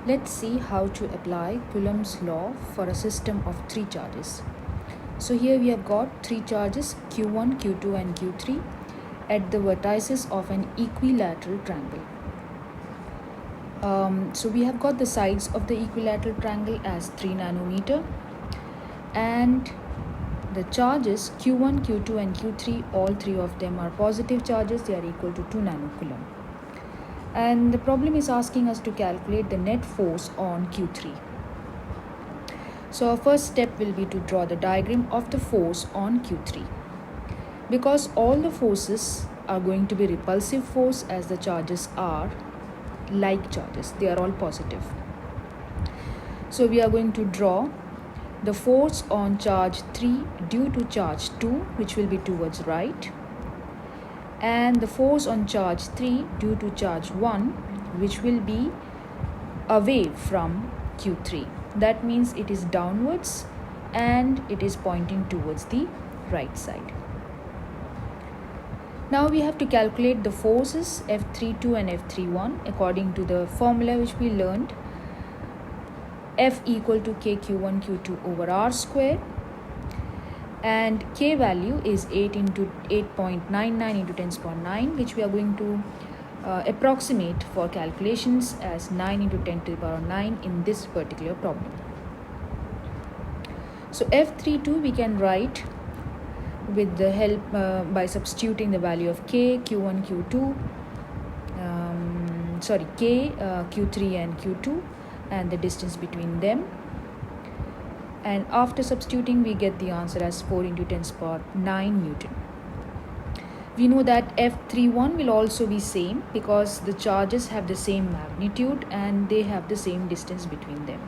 Let's see how to apply Coulomb's law for a system of 3 charges. So here we have got 3 charges Q1, Q2 and Q3 at the vertices of an equilateral triangle. So we have got the sides of the equilateral triangle as 3 nanometer, and the charges Q1, Q2 and Q3, all 3 of them are positive charges. They are equal to 2 nanocoulomb. And the problem is asking us to calculate the net force on Q3. So our first step will be to draw the diagram of the force on Q3. Because all the forces are going to be repulsive force, as the charges are like charges, they are all positive. So we are going to draw the force on charge 3 due to charge 2, which will be towards right, and the force on charge 3 due to charge 1, which will be away from Q3. That means it is downwards and it is pointing towards the right side. Now we have to calculate the forces F32 and F31 according to the formula which we learned. F equal to KQ1 Q2 over R square, and K value is 8.99 into 10^9, which we are going to approximate for calculations as 9 into 10 to the power 9 in this particular problem. So F32 we can write with the help by substituting the value of K, Q1, Q2, K, Q3 and Q2 and the distance between them. And after substituting we get the answer as 4 into 10 to the power 9 Newton. We know that F31 will also be same because the charges have the same magnitude and they have the same distance between them.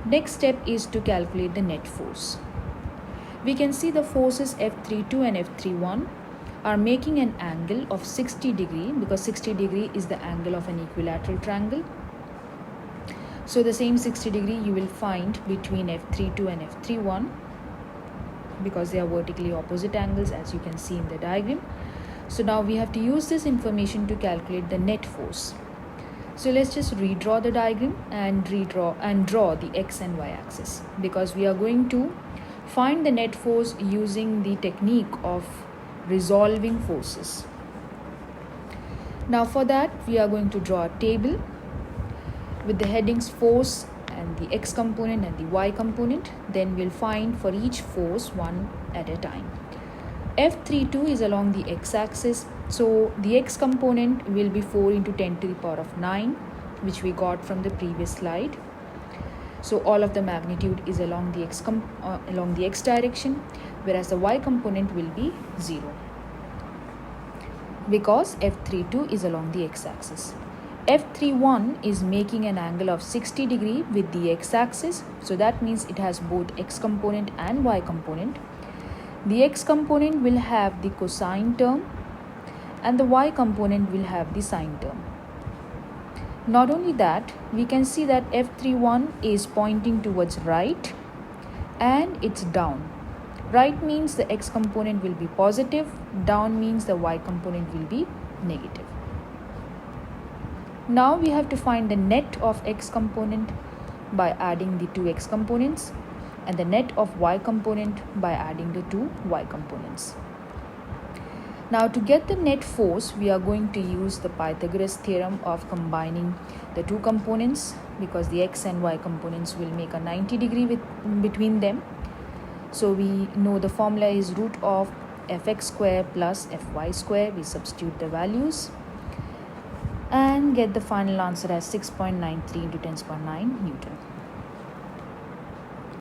Next step is to calculate the net force. We can see the forces F32 and F31 are making an angle of 60 degree because 60 degree is the angle of an equilateral triangle. So the same 60 degree you will find between F32 and F31 because they are vertically opposite angles, as you can see in the diagram. So now we have to use this information to calculate the net force. So let's just redraw the diagram and draw the x and y axis, because we are going to find the net force using the technique of resolving forces. Now for that we are going to draw a table with the headings force and the x component and the y component. Then we'll find for each force one at a time. F32 is along the x-axis, so the x component will be 4 into 10 to the power of 9, which we got from the previous slide. So all of the magnitude is along the x direction, whereas the y component will be 0 because F32 is along the x-axis. F31 is making an angle of 60 degree with the x-axis, so that means it has both x component and y component. The x component will have the cosine term and the y component will have the sine term. Not only that, we can see that F31 is pointing towards right and it's down. Right means the x component will be positive, down means the y component will be negative. Now we have to find the net of x component by adding the two x components and the net of y component by adding the two y components. Now to get the net force, we are going to use the Pythagoras theorem of combining the two components, because the x and y components will make a 90 degree between them. So we know the formula is root of fx square plus fy square. We substitute the values and get the final answer as 6.93 into 10^9 Newton.